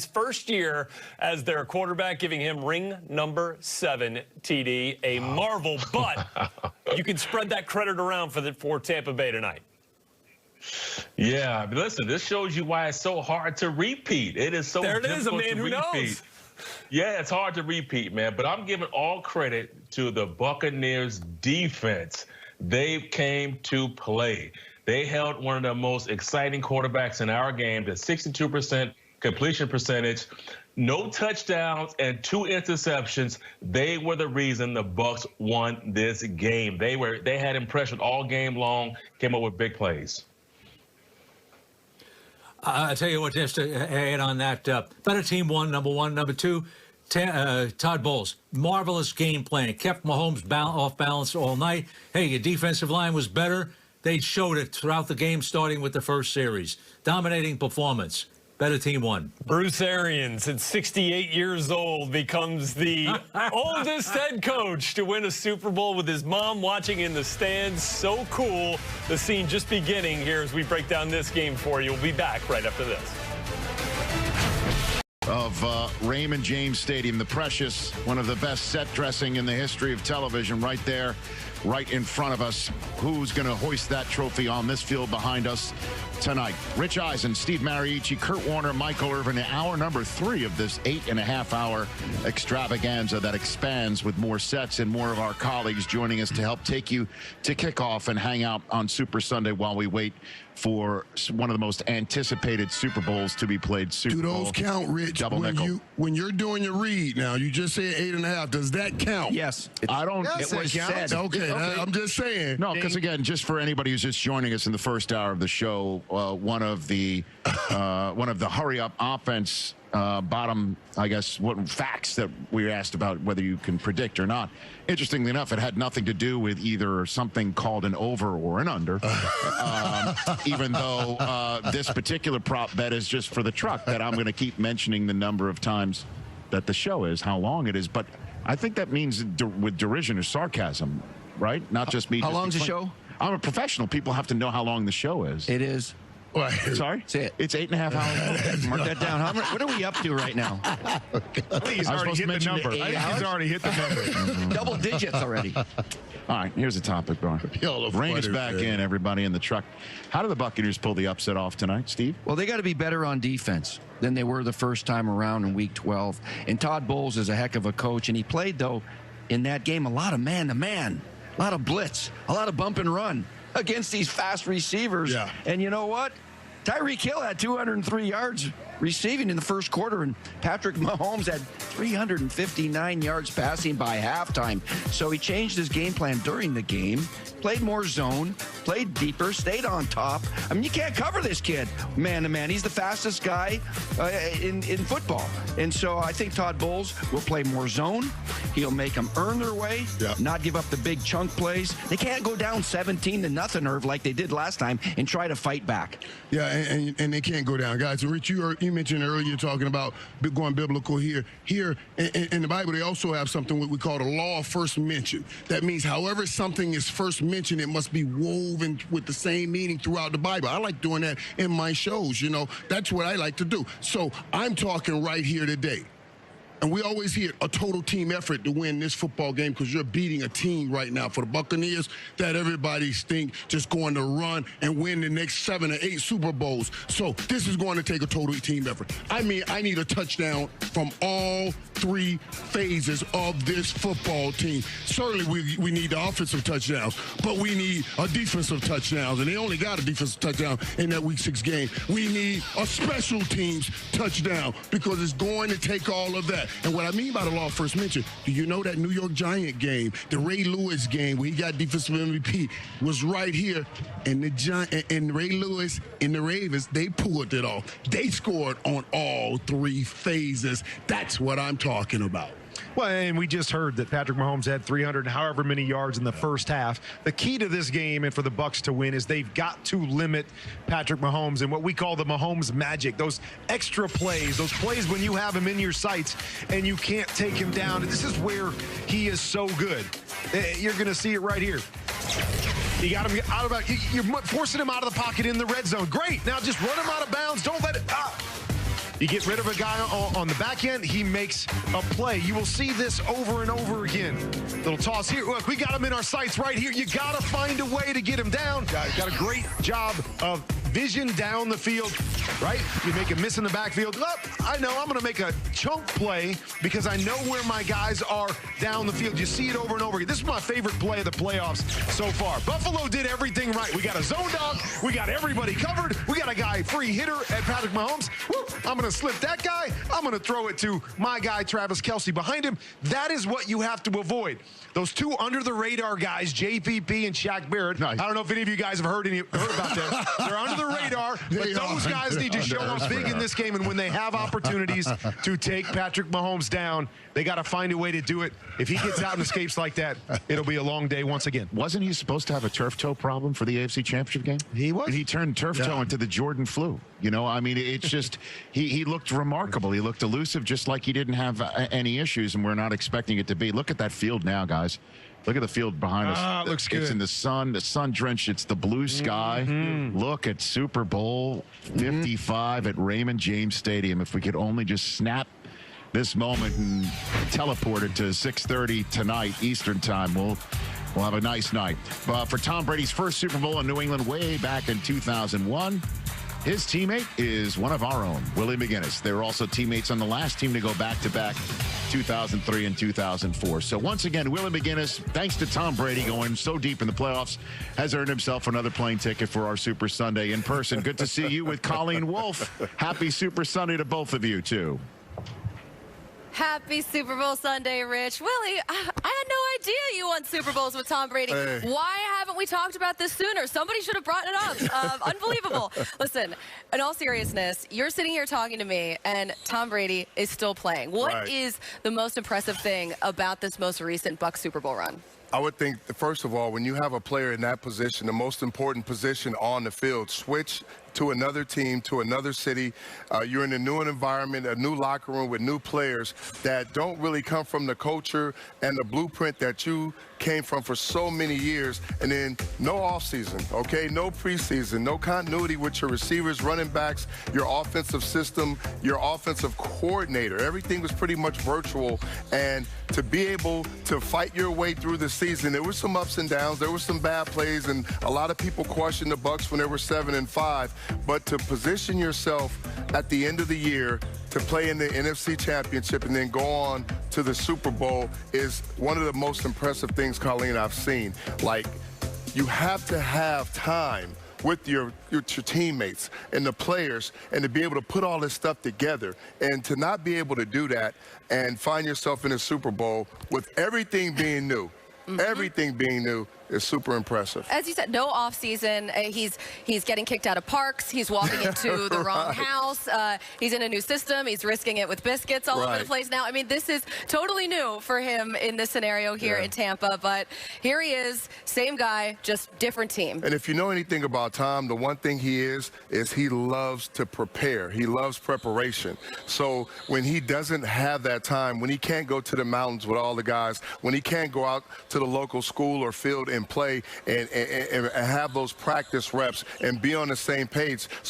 first year as their quarterback, giving him ring number 7, TD. A marvel, but you can spread that credit around for Tampa Bay tonight. Yeah, but listen, this shows you why it's so hard to repeat. It is so there it difficult is, a man to who repeat. knows. Yeah, it's hard to repeat, man. But I'm giving all credit to the Buccaneers defense. They came to play. They held one of the most exciting quarterbacks in our game to 62% completion percentage, no touchdowns and 2 interceptions. They were the reason the Bucs won this game. They had impression all game long, came up with big plays. I'll tell you what, just to add on that, better team won, number one. Number two, Todd Bowles, marvelous game plan. Kept Mahomes off balance all night. Hey, your defensive line was better. They showed it throughout the game, starting with the first series. Dominating performance. Better team won. Bruce Arians, at 68 years old, becomes the oldest head coach to win a Super Bowl with his mom watching in the stands. So cool. The scene just beginning here as we break down this game for you. We'll be back right after this. Of Raymond James Stadium, the precious, one of the best set dressing in the history of television, right there, right in front of us. Who's going to hoist that trophy on this field behind us tonight? Rich Eisen, Steve Mariucci, Kurt Warner, Michael Irvin. Hour number 3 of this 8.5-hour extravaganza that expands with more sets and more of our colleagues joining us to help take you to kickoff and hang out on Super Sunday while we wait for one of the most anticipated Super Bowls to be played. Do those count, Rich? Double nickel. When you're doing your read now, you just said 8.5. Does that count? Yes. I don't. Yes, it was said. Okay, I'm just saying. No, because again, just for anybody who's just joining us in the first hour of the show, one of the hurry up offense bottom, I guess, what facts that we were asked about whether you can predict or not. Interestingly enough, it had nothing to do with either something called an over or an under, even though this particular prop bet is just for the truck that I'm going to keep mentioning the number of times that the show is, how long it is. But I think that means with derision or sarcasm, right? Not just me. How long's the show? I'm a professional. People have to know how long the show is. It is. Sorry? Say it. It's 8.5 hours. Mark that down. What are we up to right now? I think he's already hit the number. He's already hit the number. Double digits already. All right, here's a topic, Brian. Rain is back in, everybody in the truck. How did the Buccaneers pull the upset off tonight, Steve? Well, they got to be better on defense than they were the first time around in Week 12. And Todd Bowles is a heck of a coach, and he played, though, in that game a lot of man-to-man, a lot of blitz, a lot of bump and run against these fast receivers. Yeah. And you know what? Tyreek Hill had 203 yards receiving in the first quarter, and Patrick Mahomes had 359 yards passing by halftime. So he changed his game plan during the game, played more zone, played deeper, stayed on top. I mean, you can't cover this kid man-to-man. He's the fastest guy in football. And so I think Todd Bowles will play more zone. He'll make them earn their way, not give up the big chunk plays. They can't go down 17-0, Irv, like they did last time, and try to fight back. Yeah, and they can't go down. Guys, Rich, you mentioned earlier talking about going biblical here. Here in the Bible, they also have something what we call the law of first mention. That means however something is first mentioned, it must be woven with the same meaning throughout the Bible. I like doing that in my shows, you know. That's what I like to do. So I'm talking right here today. And we always hear a total team effort to win this football game because you're beating a team right now for the Buccaneers that everybody think just going to run and win the next 7 or 8 Super Bowls. So this is going to take a total team effort. I mean, I need a touchdown from all 3 phases of this football team. Certainly we need the offensive touchdowns, but we need a defensive touchdowns, and they only got a defensive touchdown in that Week 6 game. We need a special teams touchdown because it's going to take all of that. And what I mean by the law of first mention, do you know that New York Giant game, the Ray Lewis game where he got defensive MVP, was right here, and the Giant and Ray Lewis and the Ravens, they pulled it off. They scored on all 3 phases. That's what I'm talking about. Well, and we just heard that Patrick Mahomes had 300 and however many yards in the first half. The key to this game and for the Bucs to win is they've got to limit Patrick Mahomes and what we call the Mahomes magic, those extra plays, those plays when you have him in your sights and you can't take him down. This is where he is so good. You're going to see it right here. You got him out of, you're forcing him out of the pocket in the red zone. Great. Now just run him out of bounds. Don't let it. You get rid of a guy on the back end, he makes a play. You will see this over and over again. Little toss here. Look, we got him in our sights right here. You got to find a way to get him down. Got a great job of vision down the field, right? You make a miss in the backfield. Look, I know I'm going to make a chunk play because I know where my guys are down the field. You see it over and over again. This is my favorite play of the playoffs so far. Buffalo did everything right. We got a zone dog. We got everybody covered. We got a guy free hitter at Patrick Mahomes. Woo, I'm going to slip that guy. I'm going to throw it to my guy, Travis Kelce, behind him. That is what you have to avoid. Those two under-the-radar guys, JPP and Shaq Barrett. Nice. I don't know if any of you guys have heard about them. They're under the radar, but those guys need to show up big in this game. And when they have opportunities to take Patrick Mahomes down, they got to find a way to do it. If he gets out and escapes like that, it'll be a long day once again. Wasn't he supposed to have a turf toe problem for the AFC Championship game? He was. And he turned turf toe into the Jordan flu. You know, I mean, it's just, he looked remarkable. He looked elusive, just like he didn't have any issues, and we're not expecting it to be. Look at that field now, guys. Look at the field behind us. Looks good. It's in the sun drenched. It's the blue sky. Look at Super Bowl 55 at Raymond James Stadium. If we could only just snap this moment and teleport it to 6:30 tonight Eastern time, we'll have a nice night. For Tom Brady's first Super Bowl in New England way back in 2001, his teammate is one of our own, Willie McGinnis. They were also teammates on the last team to go back-to-back 2003 and 2004. So once again, Willie McGinnis, thanks to Tom Brady going so deep in the playoffs, has earned himself another plane ticket for our Super Sunday in person. Good to see you with Colleen Wolfe. Happy Super Sunday to both of you, too. Happy Super Bowl Sunday, Rich. Willie, I had no idea you won Super Bowls with Tom Brady. Hey. Why haven't we talked about this sooner? Somebody should have brought it up. Unbelievable. Listen, in all seriousness, you're sitting here talking to me, and Tom Brady is still playing. What is the most impressive thing about this most recent Bucs Super Bowl run? I would think, first of all, when you have a player in that position, the most important position on the field, switch to another team, to another city. You're in a new environment, a new locker room with new players that don't really come from the culture and the blueprint that you came from for so many years. And then no offseason, okay? No preseason, no continuity with your receivers, running backs, your offensive system, your offensive coordinator. Everything was pretty much virtual. And to be able to fight your way through the season, there were some ups and downs, there were some bad plays, and a lot of people questioned the Bucs when they were 7-5. But to position yourself at the end of the year to play in the NFC Championship and then go on to the Super Bowl is one of the most impressive things, Colleen, I've seen. Like, you have to have time with your teammates and the players and to be able to put all this stuff together. And to not be able to do that and find yourself in a Super Bowl with everything being new, everything being new, is super impressive. As you said, no offseason. He's getting kicked out of parks. He's walking into the wrong house. He's in a new system. He's risking it with biscuits all over the place now. I mean, this is totally new for him in this scenario here in Tampa. But here he is, same guy, just different team. And if you know anything about Tom, the one thing he is he loves to prepare. He loves preparation. So when he doesn't have that time, when he can't go to the mountains with all the guys, when he can't go out to the local school or field and play and have those practice reps and be on the same page. So